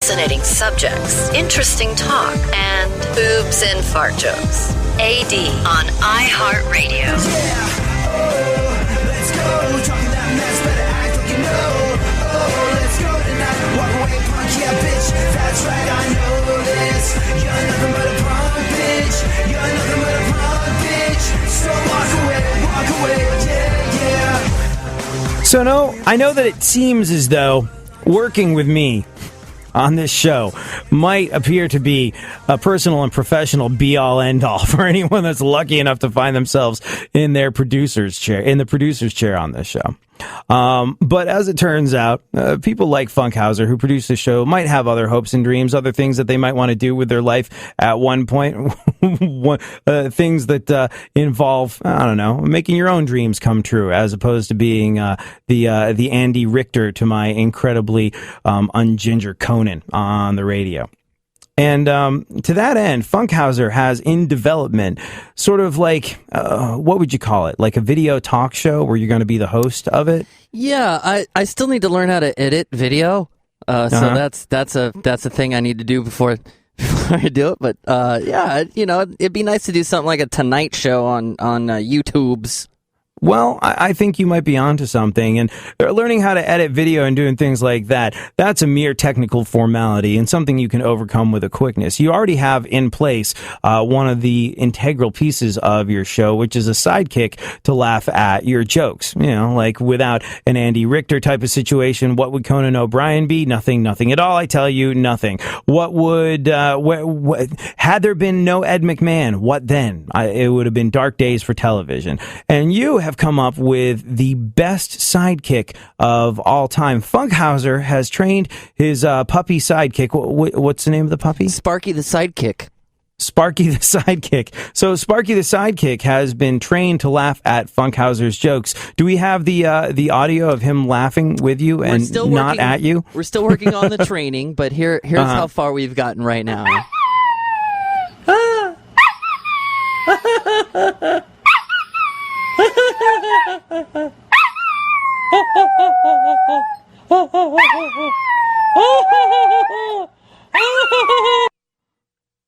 fascinating subjects, interesting talk, and boobs and fart jokes. AD on iHeartRadio. Yeah, oh, let's go. Talking that mess, better act like you know. Oh, let's go tonight. Walk away, punk, yeah, bitch. That's right, I know this. You're nothing but a punk, bitch. You're nothing but a punk, bitch. So walk away, yeah. So no, I know that it seems as though working with me on this show might appear to be a personal and professional be-all end-all for anyone that's lucky enough to find themselves in the producer's chair on this show. But as it turns out, people like Funkhouser, who produce the show, might have other hopes and dreams, other things that they might want to do with their life at one point, things that involve, I don't know, making your own dreams come true, as opposed to being the Andy Richter to my incredibly unginger Conan on the radio. And to that end, Funkhouser has in development sort of like, what would you call it? Like a video talk show where you're going to be the host of it? Yeah, I still need to learn how to edit video. So that's a thing I need to do before I do it. But yeah, it'd be nice to do something like a Tonight Show on YouTube's. Well, I think you might be onto something, and learning how to edit video and doing things like that, that's a mere technical formality and something you can overcome with a quickness. You already have in place one of the integral pieces of your show, which is a sidekick to laugh at your jokes. You know, like without an Andy Richter type of situation, what would Conan O'Brien be? Nothing at all. I tell you, nothing. What would, had there been no Ed McMahon, what then? It would have been dark days for television. And you have come up with the best sidekick of all time. Funkhouser has trained his puppy sidekick. What's the name of the puppy? Sparky the Sidekick. Sparky the Sidekick. So Sparky the Sidekick has been trained to laugh at Funkhouser's jokes. Do we have the audio of him laughing with you and not at you? We're still working on the training, but here's how far we've gotten right now.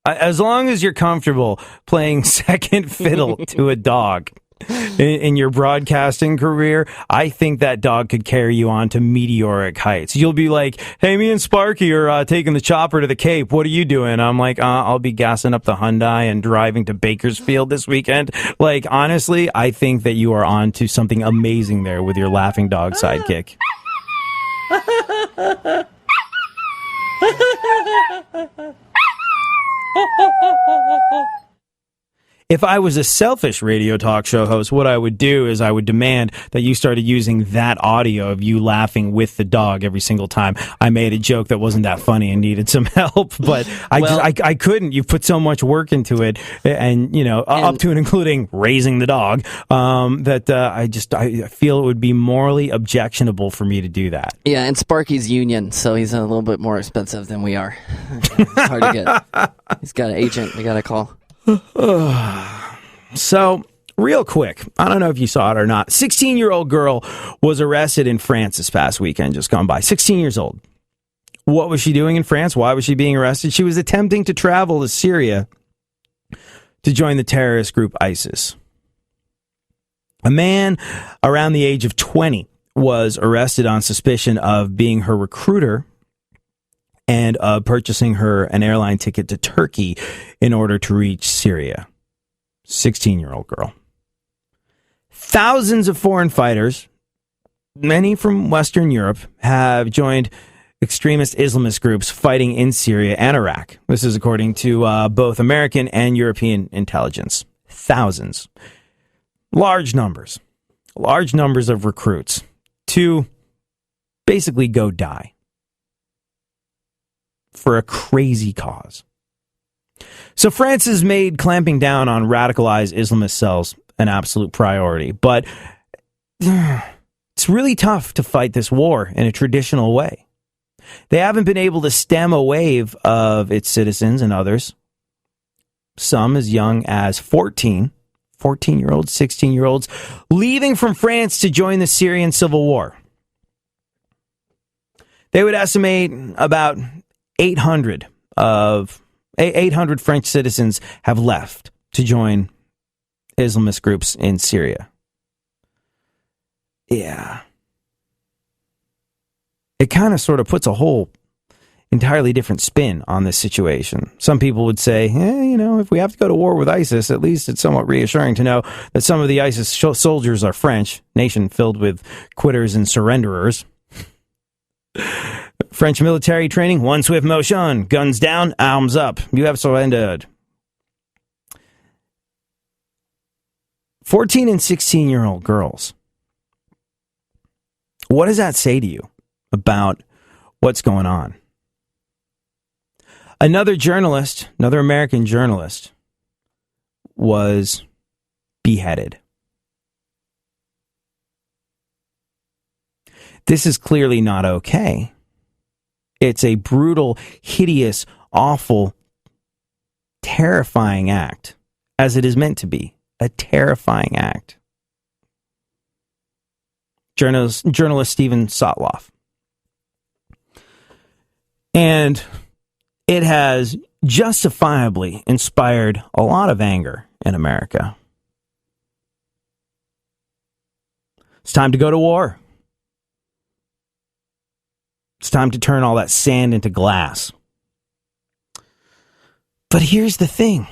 As long as you're comfortable playing second fiddle to a dog in your broadcasting career, I think that dog could carry you on to meteoric heights. You'll be like, hey, me and Sparky are taking the chopper to the Cape. What are you doing? I'm like, I'll be gassing up the Hyundai and driving to Bakersfield this weekend. Like, honestly, I think that you are on to something amazing there with your laughing dog sidekick. If I was a selfish radio talk show host, what I would do is I would demand that you started using that audio of you laughing with the dog every single time I made a joke that wasn't that funny and needed some help. But I couldn't. You put so much work into it, and up to and including raising the dog, that I feel it would be morally objectionable for me to do that. Yeah, and Sparky's union, so he's a little bit more expensive than we are. It's hard to get. He's got an agent we got to call. So, real quick, I don't know if you saw it or not. 16-year-old girl was arrested in France this past weekend, just gone by. 16 years old. What was she doing in France? Why was she being arrested? She was attempting to travel to Syria to join the terrorist group ISIS. A man around the age of 20 was arrested on suspicion of being her recruiter and purchasing her an airline ticket to Turkey in order to reach Syria. 16-year-old girl. Thousands of foreign fighters, many from Western Europe, have joined extremist Islamist groups fighting in Syria and Iraq. This is according to both American and European intelligence. Thousands. Large numbers of recruits to basically go die for a crazy cause. So France has made clamping down on radicalized Islamist cells an absolute priority, but it's really tough to fight this war in a traditional way. They haven't been able to stem a wave of its citizens and others, some as young as 14-year-olds, 16-year-olds, leaving from France to join the Syrian civil war. They would estimate about 800 French citizens have left to join Islamist groups in Syria. Yeah. It kind of sort of puts a whole entirely different spin on this situation. Some people would say, if we have to go to war with ISIS, at least it's somewhat reassuring to know that some of the ISIS soldiers are French, nation filled with quitters and surrenderers. French military training, one swift motion, guns down, arms up. You have surrendered. 14 and 16-year-old girls. What does that say to you about what's going on? Another American journalist, was beheaded. This is clearly not okay. It's a brutal, hideous, awful, terrifying act, as it is meant to be. A terrifying act. Journalist Stephen Sotloff. And it has justifiably inspired a lot of anger in America. It's time to go to war. It's time to turn all that sand into glass. But here's the thing.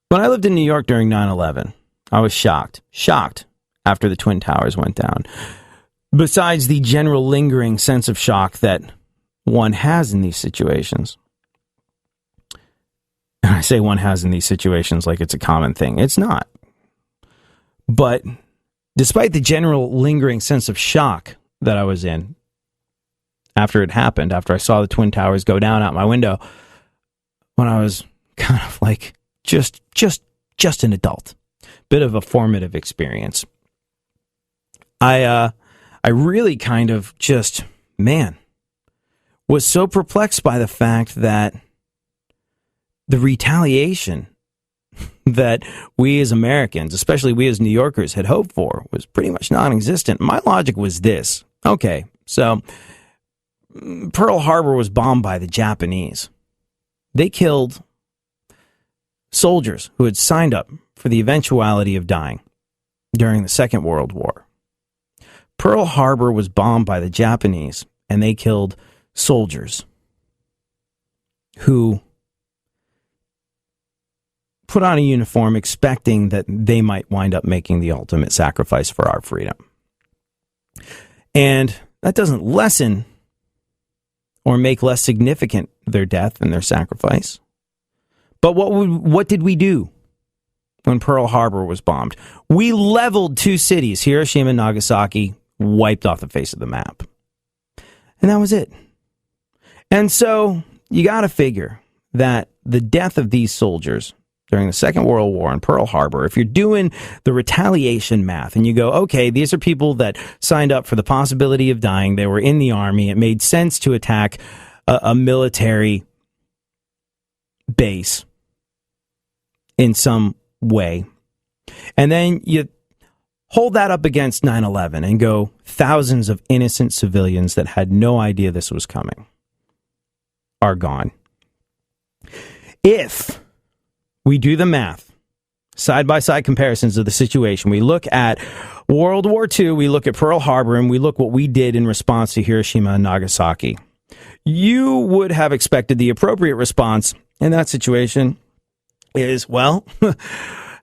When I lived in New York during 9/11, I was shocked after the Twin Towers went down. Besides the general lingering sense of shock that one has in these situations. And I say one has in these situations like it's a common thing. It's not. But despite the general lingering sense of shock that I was in after it happened, after I saw the Twin Towers go down out my window, when I was kind of like just an adult, bit of a formative experience, I really kind of just, was so perplexed by the fact that the retaliation that we as Americans, especially we as New Yorkers, had hoped for was pretty much non-existent. My logic was this. Okay, so Pearl Harbor was bombed by the Japanese. They killed soldiers who had signed up for the eventuality of dying during the Second World War. Pearl Harbor was bombed by the Japanese, and they killed soldiers who put on a uniform expecting that they might wind up making the ultimate sacrifice for our freedom. And that doesn't lessen or make less significant their death and their sacrifice. But what did we do when Pearl Harbor was bombed? We leveled two cities, Hiroshima and Nagasaki, wiped off the face of the map. And that was it. And so you got to figure that the death of these soldiers during the Second World War in Pearl Harbor, if you're doing the retaliation math and you go, okay, these are people that signed up for the possibility of dying. They were in the army. It made sense to attack a military base in some way. And then you hold that up against 9/11 and go, thousands of innocent civilians that had no idea this was coming are gone. If we do the math, side-by-side comparisons of the situation, we look at World War II, we look at Pearl Harbor, and we look what we did in response to Hiroshima and Nagasaki, you would have expected the appropriate response in that situation is, well,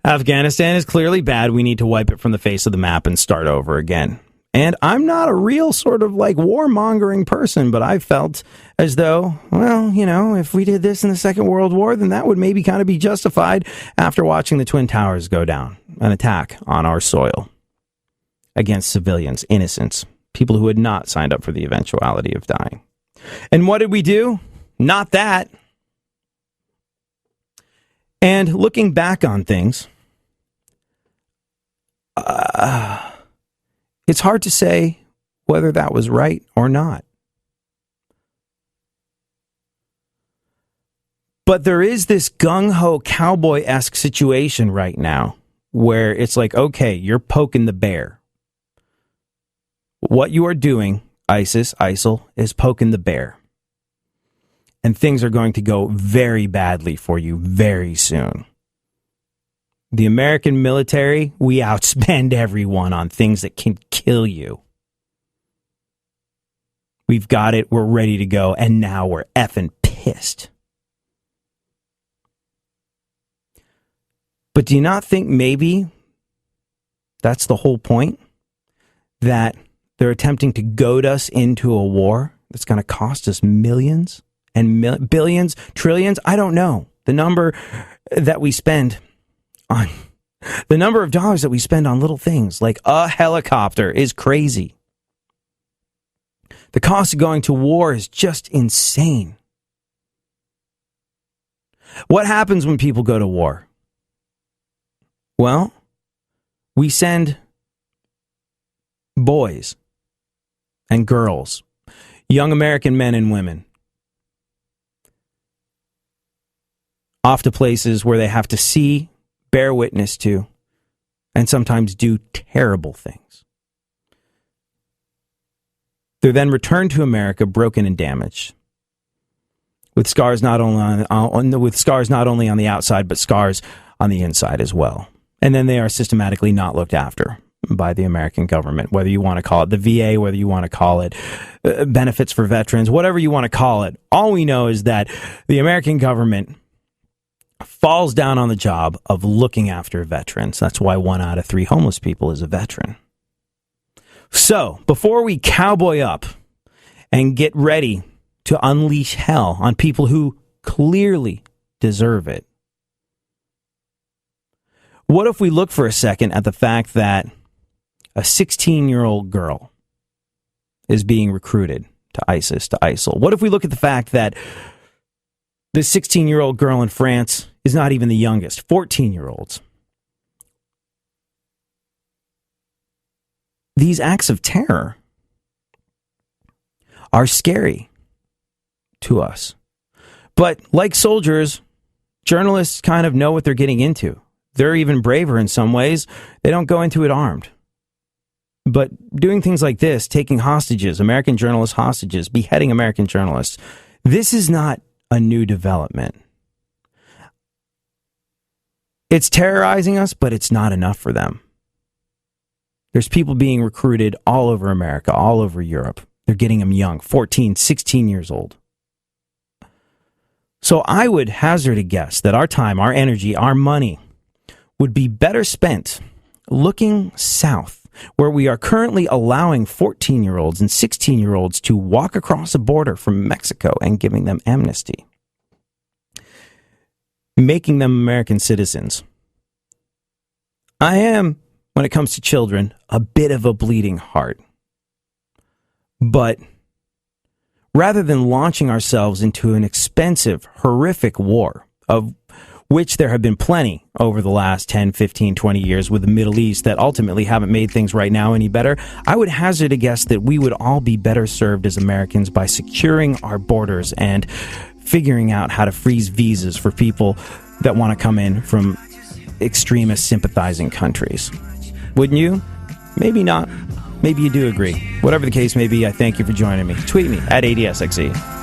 Afghanistan is clearly bad. We need to wipe it from the face of the map and start over again. And I'm not a real sort of like warmongering person, but I felt as though, well, if we did this in the Second World War, then that would maybe kind of be justified after watching the Twin Towers go down, an attack on our soil against civilians, innocents, people who had not signed up for the eventuality of dying. And what did we do? Not that. And looking back on things, it's hard to say whether that was right or not. But there is this gung-ho cowboy-esque situation right now where it's like, okay, you're poking the bear. What you are doing, ISIL, is poking the bear. and things are going to go very badly for you very soon. The American military, we outspend everyone on things that can kill you. We've got it, we're ready to go, and now we're effing pissed. But do you not think maybe that's the whole point? That they're attempting to goad us into a war that's going to cost us millions and billions, trillions? I don't know. The number that we spend on, the number of dollars that we spend on little things like a helicopter is crazy. The cost of going to war is just insane. What happens when people go to war? Well, we send boys and girls, young American men and women, off to places where they have to see, bear witness to, and sometimes do terrible things. They're then returned to America broken and damaged, with scars not only on the outside, but scars on the inside as well. And then they are systematically not looked after by the American government, whether you want to call it the VA, whether you want to call it benefits for veterans, whatever you want to call it. All we know is that the American government falls down on the job of looking after veterans. That's why 1 out of 3 homeless people is a veteran. So, before we cowboy up and get ready to unleash hell on people who clearly deserve it, what if we look for a second at the fact that a 16-year-old girl is being recruited to ISIS, to ISIL? What if we look at the fact that this 16-year-old girl in France is not even the youngest, 14-year-olds? These acts of terror are scary to us. But like soldiers, journalists kind of know what they're getting into. They're even braver in some ways. They don't go into it armed. But doing things like this, taking hostages, American journalists hostages, beheading American journalists, this is not a new development. It's terrorizing us, but it's not enough for them. There's people being recruited all over America, all over Europe. They're getting them young, 14, 16 years old. So I would hazard a guess that our time, our energy, our money would be better spent looking south, where we are currently allowing 14-year-olds and 16-year-olds to walk across a border from Mexico and giving them amnesty, making them American citizens. I am, when it comes to children, a bit of a bleeding heart. But rather than launching ourselves into an expensive, horrific war, of which there have been plenty over the last 10, 15, 20 years with the Middle East that ultimately haven't made things right now any better, I would hazard a guess that we would all be better served as Americans by securing our borders and figuring out how to freeze visas for people that want to come in from extremist sympathizing countries. Wouldn't you? Maybe not. Maybe you do agree. Whatever the case may be, I thank you for joining me. Tweet me at ADSXE.